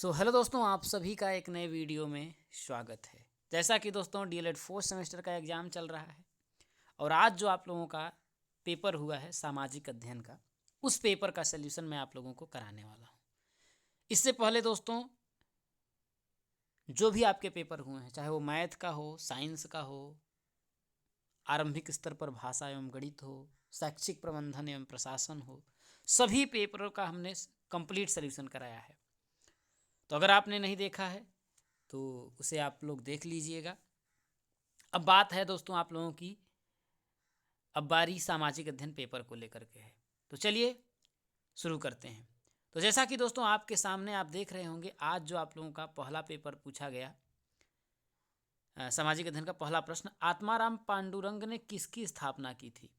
Hello दोस्तों, आप सभी का एक नए वीडियो में स्वागत है। जैसा कि दोस्तों डीएलएड फोर्थ सेमेस्टर का एग्ज़ाम चल रहा है और आज जो आप लोगों का पेपर हुआ है सामाजिक अध्ययन का, उस पेपर का सल्यूशन मैं आप लोगों को कराने वाला हूँ। इससे पहले दोस्तों जो भी आपके पेपर हुए हैं, चाहे वो मैथ का हो, साइंस का हो, आरंभिक स्तर पर भाषा एवं गणित हो, शैक्षिक प्रबंधन एवं प्रशासन हो, सभी पेपरों का हमने कंप्लीट सल्यूशन कराया है। तो अगर आपने नहीं देखा है तो उसे आप लोग देख लीजिएगा। अब बात है दोस्तों आप लोगों की, अब बारी सामाजिक अध्ययन पेपर को लेकर के है। तो चलिए शुरू करते हैं। तो जैसा कि दोस्तों आपके सामने आप देख रहे होंगे, आज जो आप लोगों का पहला पेपर पूछा गया, सामाजिक अध्ययन का पहला प्रश्न, आत्माराम पांडुरंग ने किसकी स्थापना की थी?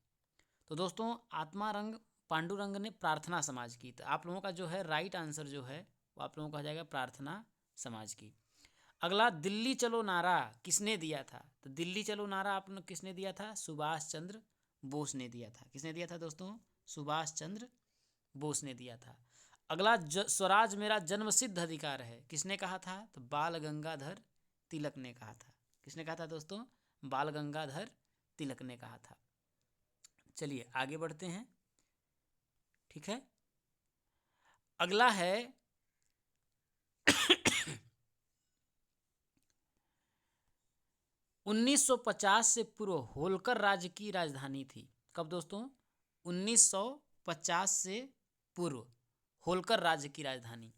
तो दोस्तों आत्मारंग पांडुरंग ने प्रार्थना समाज की। तो आप लोगों का जो है राइट आंसर जो है वो आप लोगों का हो जाएगा प्रार्थना समाज की। अगला, दिल्ली चलो नारा किसने दिया था? तो दिल्ली चलो नारा आप लोग किसने दिया था? सुभाष चंद्र बोस ने दिया था। किसने दिया था दोस्तों? सुभाष चंद्र बोस ने दिया था। अगला, स्वराज मेरा जन्मसिद्ध अधिकार है किसने कहा था? तो बाल गंगाधर तिलक ने कहा था। किसने कहा था दोस्तों? बाल गंगाधर तिलक ने कहा था। चलिए आगे बढ़ते हैं। ठीक है, अगला है 1950 से पूर्व होलकर राज्य की राजधानी थी। कब दोस्तों? 1950 से पूर्व होलकर राज्य की राजधानी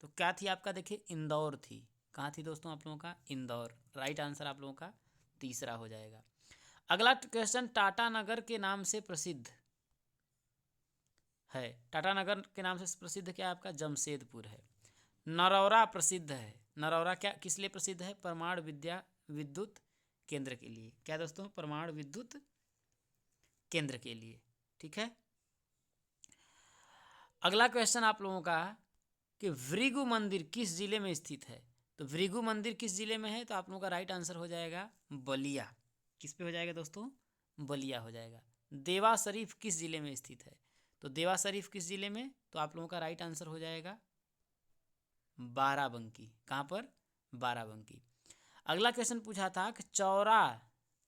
तो क्या थी आपका? देखिए इंदौर थी। कहाँ थी दोस्तों आप लोगों का? इंदौर। राइट आंसर आप लोगों का तीसरा हो जाएगा। अगला क्वेश्चन, टाटा नगर के नाम से प्रसिद्ध है। टाटा नगर के नाम से प्रसिद्ध क्या है आपका? जमशेदपुर है। नरौरा प्रसिद्ध है। नरौरा क्या किस लिए प्रसिद्ध है? परमाणु विद्युत केंद्र के लिए। क्या दोस्तों? परमाणु विद्युत केंद्र के लिए। ठीक है, अगला क्वेश्चन आप लोगों का कि भृगु मंदिर किस जिले में स्थित है? तो भृगु मंदिर किस जिले में है? तो आप लोगों का राइट आंसर हो जाएगा बलिया। किस पे हो जाएगा दोस्तों? बलिया हो जाएगा। देवा शरीफ किस जिले में स्थित है? तो देवा शरीफ किस जिले में? तो आप लोगों का राइट आंसर हो जाएगा बाराबंकी। कहाँ पर? बाराबंकी। अगला क्वेश्चन पूछा था कि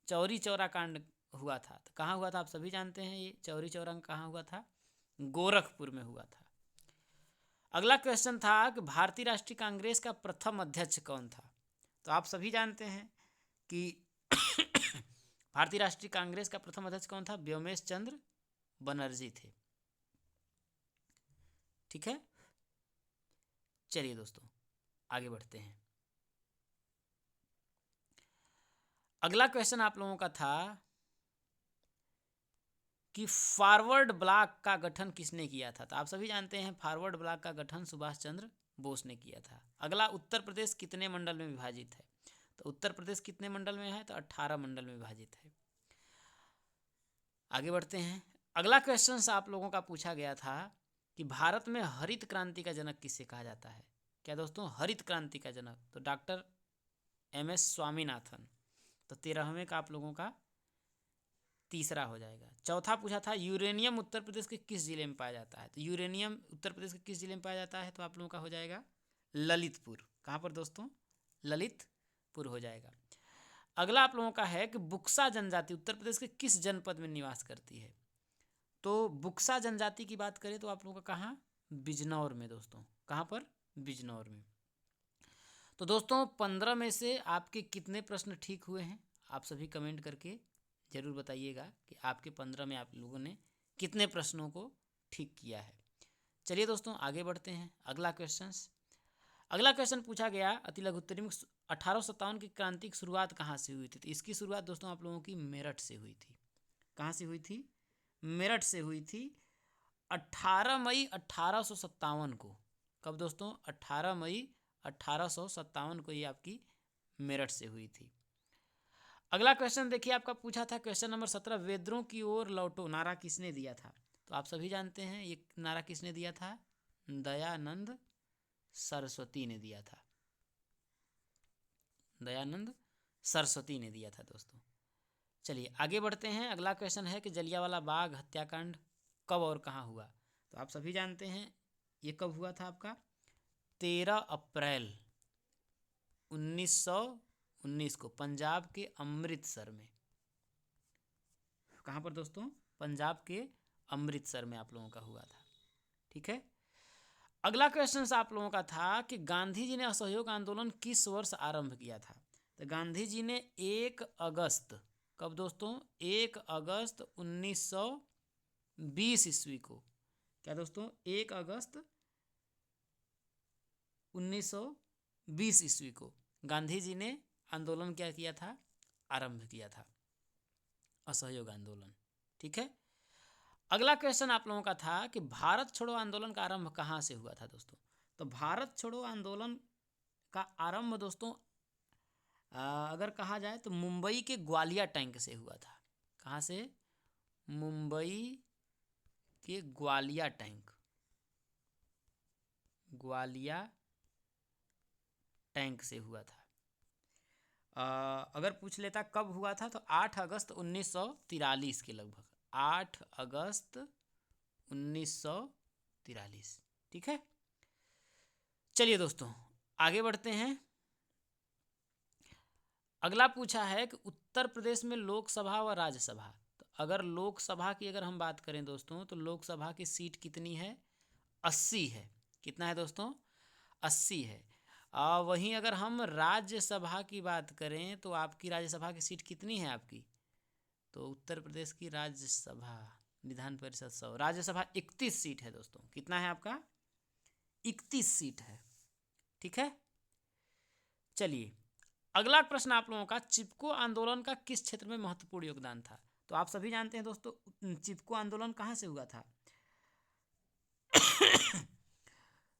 चौरी चौरा कांड हुआ था, तो कहाँ हुआ था? आप सभी जानते हैं ये चौरी चौरा कहाँ हुआ था? गोरखपुर में हुआ था। अगला क्वेश्चन था कि भारतीय राष्ट्रीय कांग्रेस का प्रथम अध्यक्ष कौन था? तो आप सभी जानते हैं कि भारतीय राष्ट्रीय कांग्रेस का प्रथम अध्यक्ष कौन था? व्योमेश चंद्र बनर्जी थे। ठीक है, चलिए दोस्तों आगे बढ़ते हैं। अगला क्वेश्चन आप लोगों का था कि फॉरवर्ड ब्लॉक का गठन किसने किया था? तो आप सभी जानते हैं फॉरवर्ड ब्लॉक का गठन सुभाष चंद्र बोस ने किया था। अगला, उत्तर प्रदेश कितने मंडल में विभाजित है? तो उत्तर प्रदेश कितने मंडल में है? तो 18 मंडल में विभाजित है। आगे बढ़ते हैं। अगला क्वेश्चन आप लोगों का पूछा गया था कि भारत में हरित क्रांति का जनक किसे कहा जाता है? क्या दोस्तों? हरित क्रांति का जनक तो डॉक्टर एम.एस. स्वामीनाथन। तो 13वें का आप लोगों का तीसरा हो जाएगा। चौथा पूछा था यूरेनियम उत्तर प्रदेश के किस जिले में पाया जाता है? तो यूरेनियम उत्तर प्रदेश के किस जिले में पाया जाता है? तो आप लोगों का हो जाएगा ललितपुर। कहाँ पर दोस्तों? ललितपुर हो जाएगा। अगला आप लोगों का है कि बुक्सा जनजाति उत्तर प्रदेश के किस जनपद में निवास करती है? तो बुक्सा जनजाति की बात करें तो आप लोगों का कहाँ? बिजनौर में दोस्तों। कहाँ पर? बिजनौर में। तो दोस्तों 15 में से आपके कितने प्रश्न ठीक हुए हैं? आप सभी कमेंट करके ज़रूर बताइएगा कि आपके 15 में आप लोगों ने कितने प्रश्नों को ठीक किया है। चलिए दोस्तों आगे बढ़ते हैं। अगला क्वेश्चन पूछा गया अति लघु उत्तरी में, 1857 की क्रांति की शुरुआत कहाँ से हुई थी? तो इसकी शुरुआत दोस्तों आप लोगों की मेरठ से हुई थी। कहाँ से हुई थी? मेरठ से हुई थी 18 मई 1857 को। कब दोस्तों? 18 मई 1857 को ये आपकी मेरठ से हुई थी। अगला क्वेश्चन देखिए आपका पूछा था क्वेश्चन नंबर 17, वेदों की ओर लौटो नारा किसने दिया था? तो आप सभी जानते हैं ये नारा किसने दिया था? दयानंद सरस्वती ने दिया था। दयानंद सरस्वती ने दिया था दोस्तों। चलिए आगे बढ़ते हैं। अगला क्वेश्चन है कि जलियांवाला बाग हत्याकांड कब और कहाँ हुआ? तो आप सभी जानते हैं ये कब हुआ था आपका? 13 अप्रैल 1919 को पंजाब के अमृतसर में। कहाँ पर दोस्तों? पंजाब के अमृतसर में आप लोगों का हुआ था। ठीक है। अगला क्वेश्चन आप लोगों का था कि गांधी जी ने असहयोग आंदोलन किस वर्ष आरंभ किया था? तो गांधी जी ने 1 अगस्त, कब दोस्तों? 1 अगस्त 1920 ईस्वी को। क्या दोस्तों? 1 अगस्त 1920 ईस्वी को गांधी जी ने आंदोलन क्या किया था? आरंभ किया था, असहयोग आंदोलन। ठीक है। अगला क्वेश्चन आप लोगों का था कि भारत छोड़ो आंदोलन का आरंभ कहाँ से हुआ था दोस्तों? तो भारत छोड़ो आंदोलन का आरंभ दोस्तों अगर कहा जाए तो मुंबई के ग्वालिया टैंक से हुआ था। कहाँ से? मुंबई के ग्वालिया टैंक, ग्वालिया टैंक से हुआ था। अगर पूछ लेता कब हुआ था तो 8 अगस्त 1943 के लगभग, 8 अगस्त 1943। ठीक है। चलिए दोस्तों आगे बढ़ते हैं। अगला पूछा है कि उत्तर प्रदेश में लोकसभा व राज्यसभा, तो अगर लोकसभा की अगर हम बात करें दोस्तों तो लोकसभा की सीट कितनी है? 80 है। कितना है दोस्तों? 80 है। वहीं अगर हम राज्यसभा की बात करें तो आपकी राज्यसभा की सीट कितनी है आपकी? तो उत्तर प्रदेश की राज्यसभा विधान परिषद 100, राज्यसभा 31 सीट है दोस्तों। कितना है आपका? 31 सीट है। ठीक है। चलिए अगला प्रश्न आप लोगों का, चिपको आंदोलन का किस क्षेत्र में महत्वपूर्ण योगदान था? तो आप सभी जानते हैं दोस्तों चिपको आंदोलन कहाँ से हुआ था?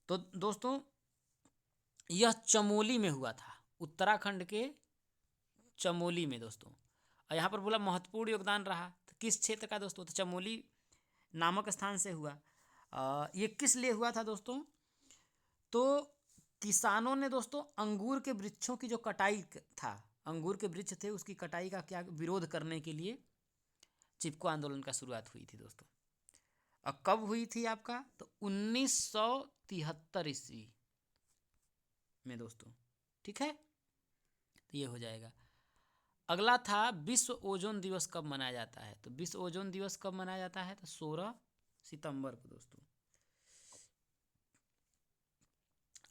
तो दोस्तों यह चमोली में हुआ था, उत्तराखंड के चमोली में दोस्तों। और यहाँ पर बोला महत्वपूर्ण योगदान रहा, तो किस क्षेत्र का दोस्तों? तो चमोली नामक स्थान से हुआ। ये किस लिए हुआ था दोस्तों? तो किसानों ने दोस्तों अंगूर के वृक्षों की जो कटाई था, अंगूर के वृक्ष थे उसकी कटाई का क्या विरोध करने के लिए चिपको आंदोलन का शुरुआत हुई थी दोस्तों। और कब हुई थी आपका? तो 1973 ईस्वी में दोस्तों। ठीक है। तो ये हो जाएगा। अगला था विश्व ओजोन दिवस कब मनाया जाता है? तो विश्व ओजोन दिवस कब मनाया जाता है? तो 16 सितंबर को दोस्तों।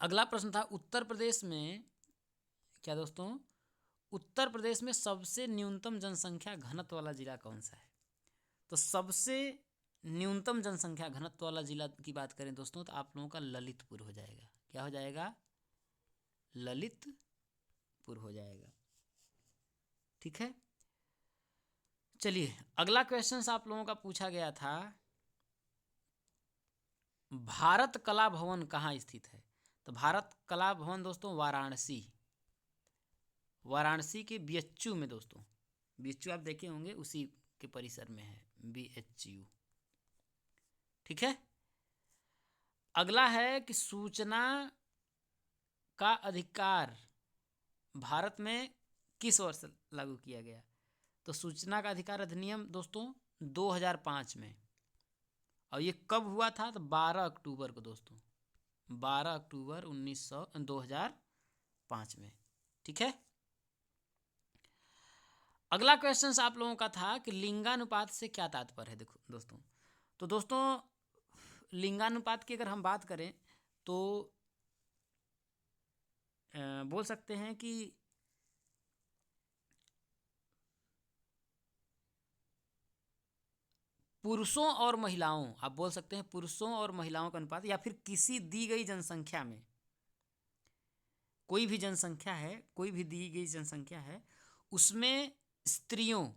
अगला प्रश्न था उत्तर प्रदेश में, क्या दोस्तों? उत्तर प्रदेश में सबसे न्यूनतम जनसंख्या घनत्व वाला जिला कौन सा है? तो सबसे न्यूनतम जनसंख्या घनत्व वाला जिला की बात करें दोस्तों तो आप लोगों का ललितपुर हो जाएगा। क्या हो जाएगा? ललितपुर हो जाएगा। ठीक है। चलिए अगला क्वेश्चन आप लोगों का पूछा गया था, भारत कला भवन कहाँ स्थित है? तो भारत कला भवन दोस्तों वाराणसी, वाराणसी के बीएचयू में दोस्तों। बीएचयू आप देखे होंगे उसी के परिसर में है बीएचयू। ठीक है। अगला है कि सूचना का अधिकार भारत में किस वर्ष लागू किया गया? तो सूचना का अधिकार अधिनियम दोस्तों 2005 में। और ये कब हुआ था? तो 12 अक्टूबर को दोस्तों, 12 अक्टूबर 2005 में। ठीक है। अगला क्वेश्चन आप लोगों का था कि लिंगानुपात से क्या तात्पर्य है? देखो दोस्तों, तो दोस्तों लिंगानुपात की अगर हम बात करें तो बोल सकते हैं कि पुरुषों और महिलाओं, आप बोल सकते हैं पुरुषों और महिलाओं का अनुपात, या फिर किसी दी गई जनसंख्या में, कोई भी जनसंख्या है, कोई भी दी गई जनसंख्या है उसमें स्त्रियों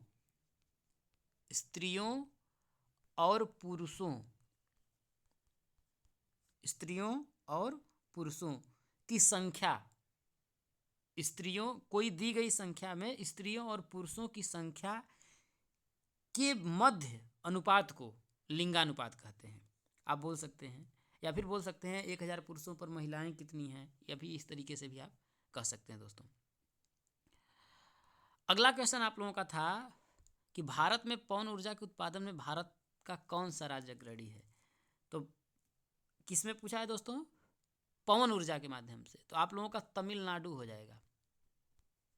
और पुरुषों, स्त्रियों और पुरुषों की संख्या, स्त्रियों कोई दी गई संख्या में स्त्रियों और पुरुषों की संख्या के मध्य अनुपात को लिंगानुपात कहते हैं। आप बोल सकते हैं, या फिर बोल सकते हैं 1000 पुरुषों पर महिलाएं कितनी हैं, या भी इस तरीके से भी आप कह सकते हैं दोस्तों। अगला क्वेश्चन आप लोगों का था कि भारत में पवन ऊर्जा के उत्पादन में भारत का कौन सा राज्य अग्रणी है? तो किसमें पूछा है दोस्तों? पवन ऊर्जा के माध्यम से, तो आप लोगों का तमिलनाडु हो जाएगा।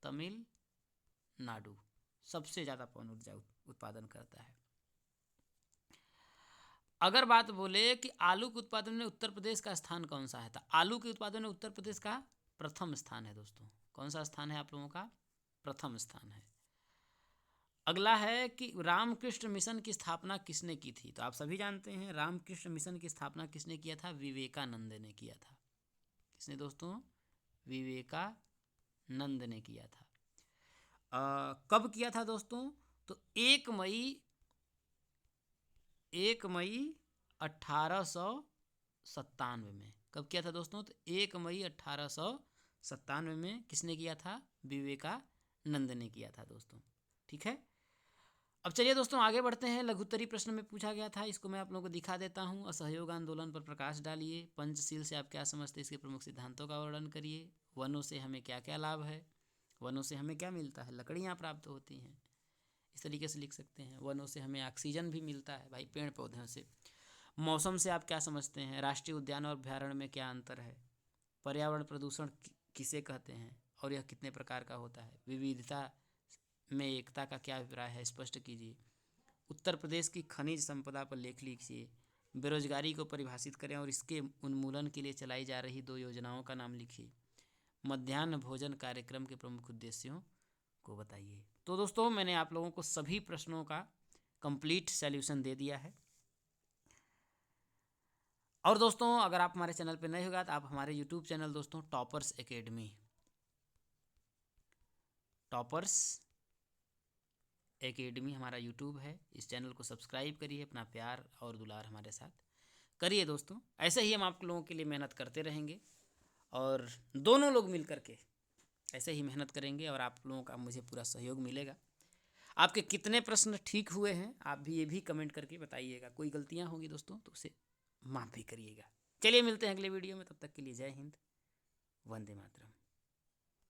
तमिलनाडु सबसे ज़्यादा पवन ऊर्जा उत्पादन करता है। अगर बात बोले कि आलू के उत्पादन में उत्तर प्रदेश का स्थान कौन सा है, तो आलू के उत्पादन में उत्तर प्रदेश का प्रथम स्थान है दोस्तों। कौन सा स्थान है आप लोगों का? प्रथम स्थान है। अगला है कि रामकृष्ण मिशन की स्थापना किसने की थी, तो आप सभी जानते हैं रामकृष्ण मिशन की स्थापना किसने किया था? विवेकानंद ने किया था। किसने दोस्तों? विवेकानंद ने किया था। कब किया था दोस्तों? तो 1 मई 1897 में। कब किया था दोस्तों? तो 1 मई 1897 में किसने किया था? विवेकानंद ने किया था दोस्तों। ठीक है, अब चलिए दोस्तों आगे बढ़ते हैं। लघुत्तरी प्रश्न में पूछा गया था, इसको मैं आप लोगों को दिखा देता हूँ। असहयोग आंदोलन पर प्रकाश डालिए। पंचशील से आप क्या समझते हैं, इसके प्रमुख सिद्धांतों का वर्णन करिए। वनों से हमें क्या क्या लाभ है, वनों से हमें क्या मिलता है? लकड़ियाँ प्राप्त होती हैं। इस तरीके से लिख सकते हैं। वनों से हमें ऑक्सीजन भी मिलता है भाई, पेड़ पौधों से। मौसम से आप क्या समझते हैं? राष्ट्रीय उद्यान और अभ्यारण्य में क्या अंतर है? पर्यावरण प्रदूषण किसे कहते हैं और यह कितने प्रकार का होता है? विविधता में एकता का क्या अभिप्राय है, स्पष्ट कीजिए। उत्तर प्रदेश की खनिज संपदा पर लेख लिखिए। बेरोजगारी को परिभाषित करें और इसके उन्मूलन के लिए चलाई जा रही 2 योजनाओं का नाम लिखिए। मध्याह्न भोजन कार्यक्रम के प्रमुख उद्देश्यों को बताइए। तो दोस्तों मैंने आप लोगों को सभी प्रश्नों का कंप्लीट सॉल्यूशन दे दिया है। और दोस्तों अगर आप हमारे चैनल पर नए होगा तो आप हमारे यूट्यूब चैनल दोस्तों टॉपर्स एकेडमी हमारा यूट्यूब है, इस चैनल को सब्सक्राइब करिए। अपना प्यार और दुलार हमारे साथ करिए दोस्तों। ऐसे ही हम आप लोगों के लिए मेहनत करते रहेंगे और दोनों लोग मिल करके ऐसे ही मेहनत करेंगे और आप लोगों का मुझे पूरा सहयोग मिलेगा। आपके कितने प्रश्न ठीक हुए हैं आप भी ये भी कमेंट करके बताइएगा। कोई गलतियाँ होंगी दोस्तों तो उसे माफ़ भी करिएगा। चलिए मिलते हैं अगले वीडियो में, तब तक के लिए जय हिंद, वंदे मातरम।